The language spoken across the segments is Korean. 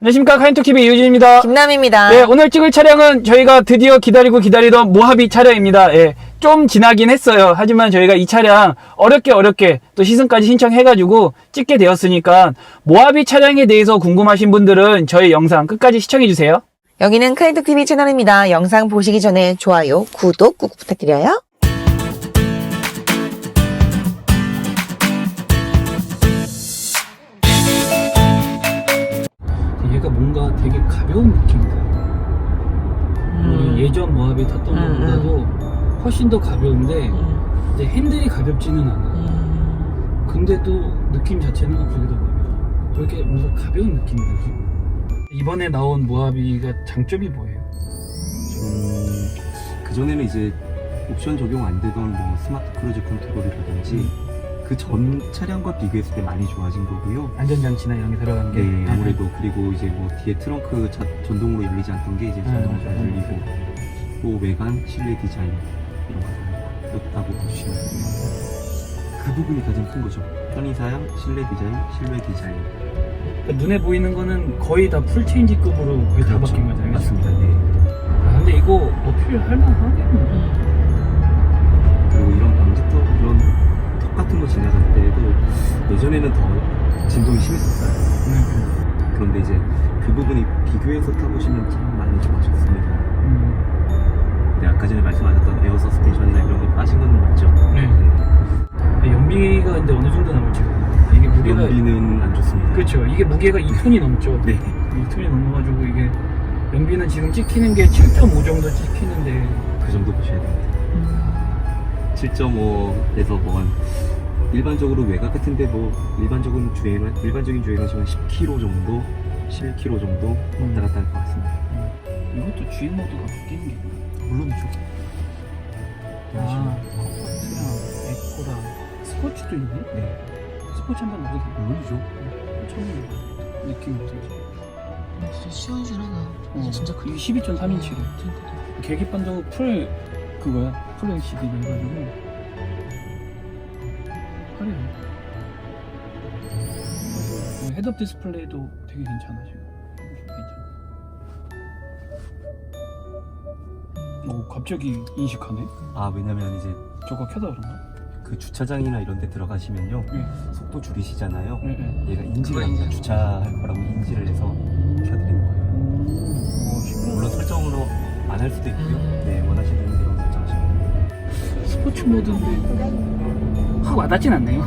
안녕하십니까, 카인톡TV 이유진입니다. 김남입니다. 네, 오늘 찍을 차량은 저희가 드디어 기다리던 모하비 차량입니다. 예, 좀 지나긴 했어요. 하지만 저희가 이 차량 어렵게 또 시승까지 신청해가지고 찍게 되었으니까 모하비 차량에 대해서 궁금하신 분들은 저희 영상 끝까지 시청해주세요. 여기는 카인톡TV 채널입니다. 영상 보시기 전에 좋아요, 구독 꾹 부탁드려요. 얘가 뭔가 되게 가벼운 느낌이다. 우리 예전 모하비 탔던 것보다도 훨씬 더 가벼운데 이제 핸들이 가볍지는 않아. 근데도 느낌 자체는 그게도 왜 이렇게 뭔가 가벼운 느낌이 들지? 이번에 나온 모하비가 장점이 뭐예요? 그전에는 이제 옵션 적용 안 되던 뭐 스마트 크루즈 컨트롤이라든지 그 전 차량과 비교했을 때 많이 좋아진 거고요. 안전장치나 이런 게 들어간 게. 네, 아무래도 그리고 이제 뭐 뒤에 트렁크 전동으로 열리지 않던 게 이제 자동으로 잘 열리고 또 외관, 실내 디자인 이런 거 그렇다고 보시면 돼요. 그 부분이 가장 큰 거죠. 편의사양, 실내 디자인, 실외 디자인. 그러니까 눈에 보이는 거는 거의 다 풀체인지급으로 거의 다 바뀐 거잖아요. 맞습니다. 네. 아, 근데 이거 어필할 만하겠네. 그리고 이런 방지턱, 이런 턱 같은 거 지나갈 때도 예전에는 더 진동이 심했었어요. 그런데 이제 그 부분이 비교해서 타보시면 참 많이 좋아졌습니다. 네, 아까 전에 말씀하셨던 에어 서스펜션이나 이런 거 빠진 건 맞죠? 네. 연비가 근데 어느 정도 남을지 모르겠어요. 이게 무게가. 연비는 안 좋습니다. 그렇죠. 이게 무게가 2톤이 넘죠. 네. 2톤이 넘어가지고 이게 연비는 지금 찍히는 게 7.5 정도 찍히는데. 그 정도 보셔야 됩니다. 7.5에서 뭐 한 일반적으로 외곽 같은데 뭐 일반적인 주행하시면 10km 정도, 11km 정도 왔다 갔다 할 것 같습니다. 이것도 주행 모드가 바뀌는 게 있나? 물론이죠. 아, 컴포트랑 에코랑 스포츠도 있네? 네. 스포츠 한번 넣어도 돼요? 물론이죠. 처음 느낌 어떤지. 진짜 시원시원하다. 진짜 이게 12.3인치래. 계기판도 풀 그거야. 풀 LCD로 해가지고 화려해. 그리고 헤드업 디스플레이도 되게 괜찮아 지금. 괜찮아. 오, 갑자기 인식하네. 아, 왜냐면 이제 저거 켜다 그런가? 그 주차장이나 이런 데 들어가시면요. 네. 속도 줄이시잖아요. 네. 얘가 인지를 합니다. 주차할 거라고 인지를 해서 켜드리는 거예요. 물론 설정으로 안 할 수도 있고요. 네, 원하시는 대로 설정하시면 돼요. 스포츠 모드인데 확 와닿진 않네요.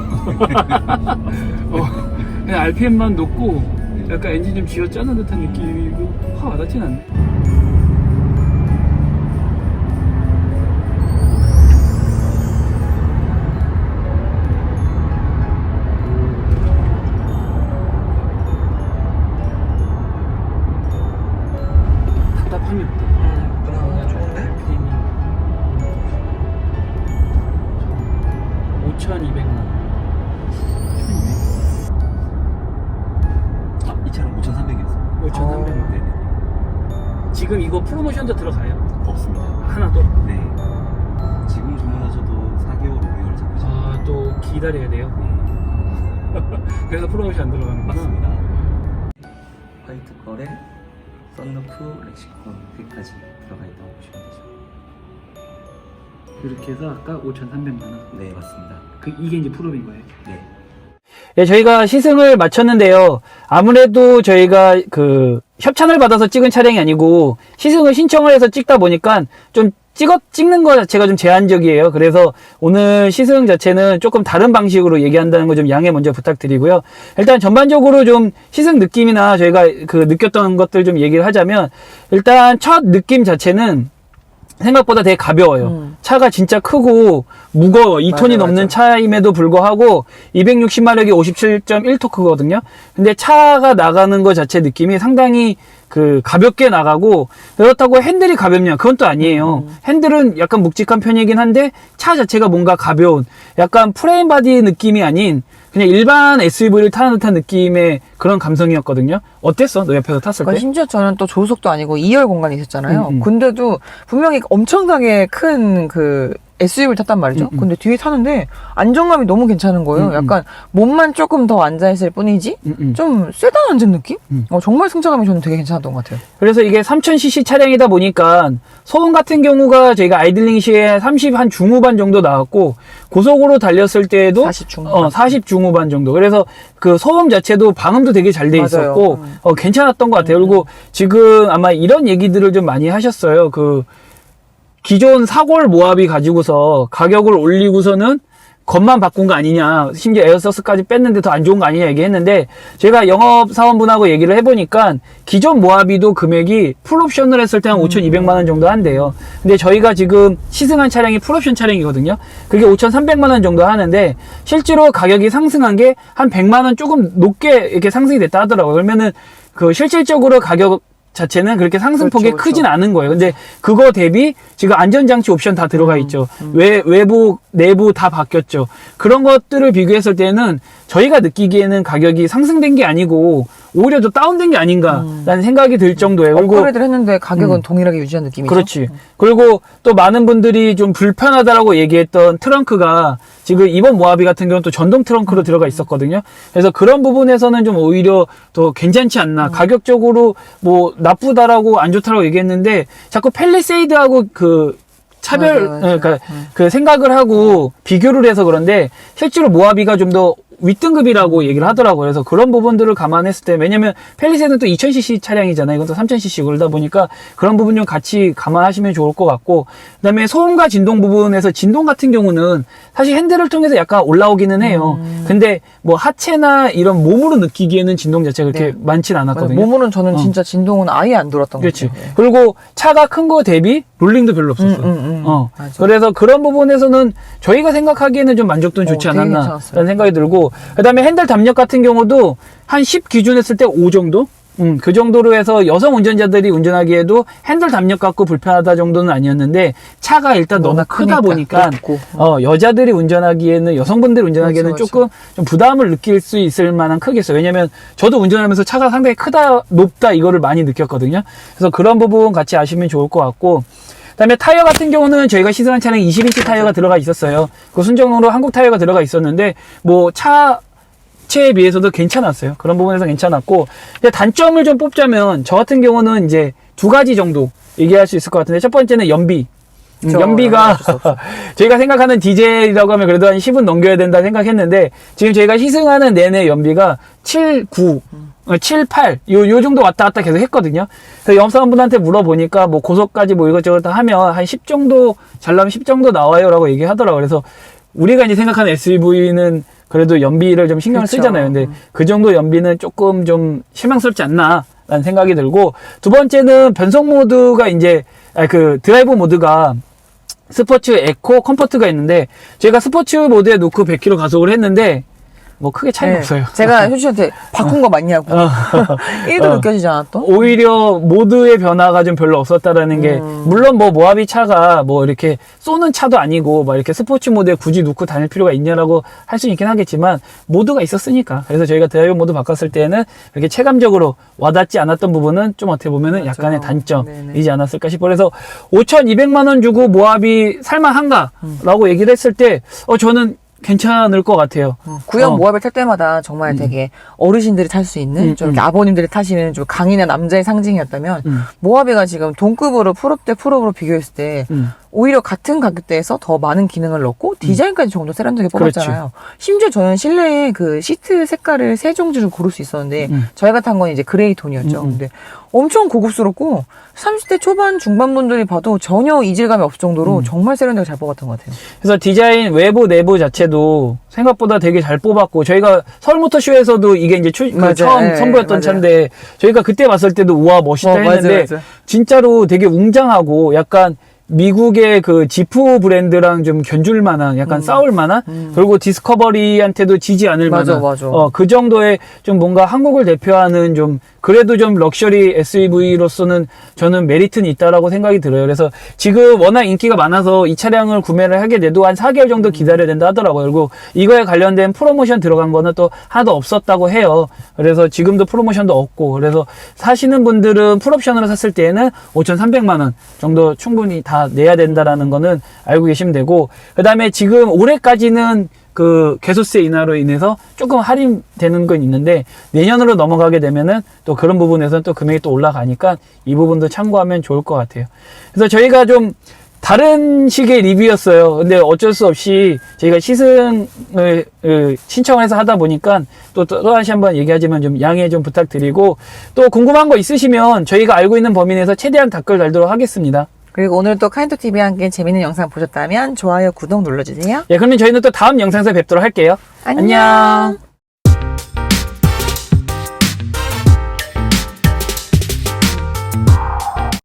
그냥 RPM만 높고 약간 엔진 좀 쥐어짜는 듯한 느낌이고 확 와닿진 않네. 답답함이 없다. 좋은데? 5,200만. 아, 이 차는 5,300이었어요. 5,300만. 네네. 지금 이거 프로모션도 들어가요? 없습니다. 하나도? 네. 지금 주문하셔도 4개월, 5개월 잡으시면 아, 또 기다려야 돼요? 그래서 프로모션 안 들어가는구나. 맞습니다. 화이트 컬에 썬루프, 렉시콘 100까지 들어가 있다고 보시면 되죠. 이렇게 해서 아까 5,300만 원. 네, 맞습니다. 이게 이제 풀업인 거예요? 네. 네, 저희가 시승을 마쳤는데요. 아무래도 저희가 그 협찬을 받아서 찍은 차량이 아니고 시승을 신청을 해서 찍다 보니까 좀 찍는 거 자체가 좀 제한적이에요. 그래서 오늘 시승 자체는 조금 다른 방식으로 얘기한다는 거 좀 양해 먼저 부탁드리고요. 일단 전반적으로 좀 시승 느낌이나 저희가 그 느꼈던 것들 좀 얘기를 하자면, 일단 첫 느낌 자체는 생각보다 되게 가벼워요. 차가 진짜 크고 무거워. 2톤이 넘는 차임에도 불구하고 260마력이 57.1토크거든요. 근데 차가 나가는 것 자체 느낌이 상당히 그 가볍게 나가고, 그렇다고 핸들이 가볍냐? 그건 또 아니에요. 핸들은 약간 묵직한 편이긴 한데 차 자체가 뭔가 가벼운, 약간 프레임 바디 느낌이 아닌 그냥 일반 SUV를 타는 듯한 느낌의 그런 감성이었거든요. 어땠어? 너 옆에서 탔을 때? 심지어 저는 또 조수석도 아니고 2열 공간이 있었잖아요. 근데도 분명히 엄청나게 큰 그 SUV를 탔단 말이죠. 근데 뒤에 타는데 안정감이 너무 괜찮은 거예요. 약간 몸만 조금 더 앉아있을 뿐이지 좀 세단 앉은 느낌? 정말 승차감이 저는 되게 괜찮았던 것 같아요. 그래서 이게 3000cc 차량이다 보니까 소음 같은 경우가 저희가 아이들링 시에 30 한 중후반 정도 나왔고 고속으로 달렸을 때에도 40 중후반. 40 중후반 정도. 그래서 그 소음 자체도 방음도 되게 잘 돼 맞아요. 있었고 괜찮았던 것 같아요. 그리고 지금 아마 이런 얘기들을 좀 많이 하셨어요. 그 기존 사골 모하비 가지고서 가격을 올리고서는 겉만 바꾼 거 아니냐, 심지어 에어서스까지 뺐는데 더 안 좋은 거 아니냐 얘기했는데 제가 영업사원분하고 얘기를 해보니까 기존 모하비도 금액이 풀옵션을 했을 때 한 5,200만 원 정도 한대요. 근데 저희가 지금 시승한 차량이 풀옵션 차량이거든요. 그게 5,300만 원 정도 하는데 실제로 가격이 상승한 게 한 100만 원 조금 높게 이렇게 상승이 됐다 하더라고요. 그러면은 그 실질적으로 가격 자체는 그렇게 상승폭이 그렇죠. 크진 않은 거예요. 근데 그거 대비 지금 안전장치 옵션 다 들어가 있죠. 외부, 내부 다 바뀌었죠. 그런 것들을 비교했을 때는 저희가 느끼기에는 가격이 상승된 게 아니고 오히려 더 다운된 게 아닌가라는 생각이 들 정도예요. 그리고 업그레이드를 했는데 가격은 동일하게 유지한 느낌이죠. 그렇지. 그리고 또 많은 분들이 좀 불편하다라고 얘기했던 트렁크가 지금 이번 모하비 같은 경우는 또 전동 트렁크로 들어가 있었거든요. 그래서 그런 부분에서는 좀 오히려 더 괜찮지 않나. 가격적으로 뭐 나쁘다라고 안 좋다라고 얘기했는데 자꾸 팰리세이드하고 그 차별, 맞아요. 그러니까 그 생각을 하고 비교를 해서 그런데 실제로 모하비가 좀 더 윗등급이라고 얘기를 하더라고요. 그래서 그런 부분들을 감안했을 때, 왜냐면 펠리세이드는 또 2000cc 차량이잖아요. 이건 또 3000cc 그러다 보니까 그런 부분 좀 같이 감안하시면 좋을 것 같고, 그 다음에 소음과 진동 부분에서 진동 같은 경우는 사실 핸들을 통해서 약간 올라오기는 해요. 근데 뭐 하체나 이런 몸으로 느끼기에는 진동 자체가 그렇게 많진 않았거든요. 몸으로는 저는 진짜 진동은 아예 안 들었던 것 그렇지. 같아요. 그리고 차가 큰 거 대비 롤링도 별로 없었어. 맞아. 그래서 그런 부분에서는 저희가 생각하기에는 좀 만족도는 좋지 되게 않았나라는 괜찮았어요. 생각이 들고, 그다음에 핸들 담력 같은 경우도 한 10 기준 했을 때 5 정도? 그 정도로 해서 여성 운전자들이 운전하기에도 핸들 담력 갖고 불편하다 정도는 아니었는데 차가 일단 너무 워낙 크다 크니까, 보니까 높고. 여자들이 운전하기에는, 여성분들이 운전하기에는 그렇죠, 조금 좀 부담을 느낄 수 있을 만한 크겠어요. 왜냐면 저도 운전하면서 차가 상당히 크다, 높다 이거를 많이 느꼈거든요. 그래서 그런 부분 같이 아시면 좋을 것 같고, 그다음에 타이어 같은 경우는 저희가 시승한 차량 20인치 타이어가 들어가 있었어요. 그 순정으로 한국 타이어가 들어가 있었는데 뭐 차체에 비해서도 괜찮았어요. 그런 부분에서 괜찮았고, 근데 단점을 좀 뽑자면 저 같은 경우는 이제 두 가지 정도 얘기할 수 있을 것 같은데, 첫 번째는 연비. 연비가 저희가 생각하는 디젤이라고 하면 그래도 한 10은 넘겨야 된다 생각했는데 지금 저희가 시승하는 내내 연비가 7, 9, 7, 8 요 정도 왔다 갔다 계속 했거든요. 그래서 영업사원분한테 물어보니까 뭐 고속까지 뭐 이것저것 다 하면 한 10 정도, 잘 나면 10 정도 나와요 라고 얘기하더라고요. 그래서 우리가 이제 생각하는 SUV는 그래도 연비를 좀 신경을 그렇죠. 쓰잖아요. 근데 그 정도 연비는 조금 좀 실망스럽지 않나 라는 생각이 들고, 두 번째는 변속 모드가 이제 그 드라이브 모드가 스포츠, 에코, 컴포트가 있는데 저희가 스포츠 모드에 놓고 100km 가속을 했는데 뭐 크게 차이가 없어요. 제가 효주한테 바꾼 거 맞냐고. 1도 느껴지지 않았던? 오히려 모드의 변화가 좀 별로 없었다라는 게, 물론 뭐 모하비 차가 뭐 이렇게 쏘는 차도 아니고 막 이렇게 스포츠 모드에 굳이 놓고 다닐 필요가 있냐라고 할 수 있긴 하겠지만 모드가 있었으니까. 그래서 저희가 드라이브 모드 바꿨을 때는 그렇게 체감적으로 와닿지 않았던 부분은 좀 어떻게 보면은 약간의 단점이지 않았을까 싶어. 그래서 5,200만 원 주고 모하비 살만한가라고 얘기를 했을 때 저는 괜찮을 것 같아요. 구형 모하비를 탈 때마다 정말 되게 어르신들이 탈 수 있는 좀 이렇게 아버님들이 타시는 좀 강인한 남자의 상징이었다면 모하비가 지금 동급으로 풀업 대 풀업으로 비교했을 때 오히려 같은 가격대에서 더 많은 기능을 넣고 디자인까지 조금 더 세련되게 뽑았잖아요. 심지어 저는 실내에 그 시트 색깔을 세 종류를 고를 수 있었는데 저희가 탄 건 이제 그레이 톤이었죠. 근데 엄청 고급스럽고 30대 초반 중반분들이 봐도 전혀 이질감이 없을 정도로 정말 세련되게 잘 뽑았던 것 같아요. 그래서 디자인 외부 내부 자체도 생각보다 되게 잘 뽑았고, 저희가 서울모터쇼에서도 이게 이제 처음 선보였던 차인데 저희가 그때 봤을 때도 우와 멋있다 했는데 진짜로 되게 웅장하고 약간 미국의 그 지프 브랜드랑 좀 견줄 만한, 약간 싸울 만한, 그리고 디스커버리한테도 지지 않을 만한, 그 정도의 좀 뭔가 한국을 대표하는 좀 그래도 좀 럭셔리 SUV로서는 저는 메리트는 있다라고 생각이 들어요. 그래서 지금 워낙 인기가 많아서 이 차량을 구매를 하게 돼도 한 4개월 정도 기다려야 된다 하더라고요. 그리고 이거에 관련된 프로모션 들어간 거는 또 하나도 없었다고 해요. 그래서 지금도 프로모션도 없고, 그래서 사시는 분들은 풀옵션으로 샀을 때에는 5,300만 원 정도 충분히 다 내야 된다라는 거는 알고 계시면 되고, 그 다음에 지금 올해까지는 그 개소세 인하로 인해서 조금 할인되는 건 있는데, 내년으로 넘어가게 되면은 또 그런 부분에서는 또 금액이 또 올라가니까 이 부분도 참고하면 좋을 것 같아요. 그래서 저희가 좀 다른 식의 리뷰였어요. 근데 어쩔 수 없이 저희가 시승을 신청을 해서 하다 보니까 또 다시 한번 얘기하지만 좀 양해 좀 부탁드리고, 또 궁금한 거 있으시면 저희가 알고 있는 범위 내에서 최대한 댓글 달도록 하겠습니다. 그리고 오늘 또 카인토TV와 함께 재밌는 영상 보셨다면 좋아요, 구독 눌러주세요. 예, 그러면 저희는 또 다음 영상에서 뵙도록 할게요. 안녕.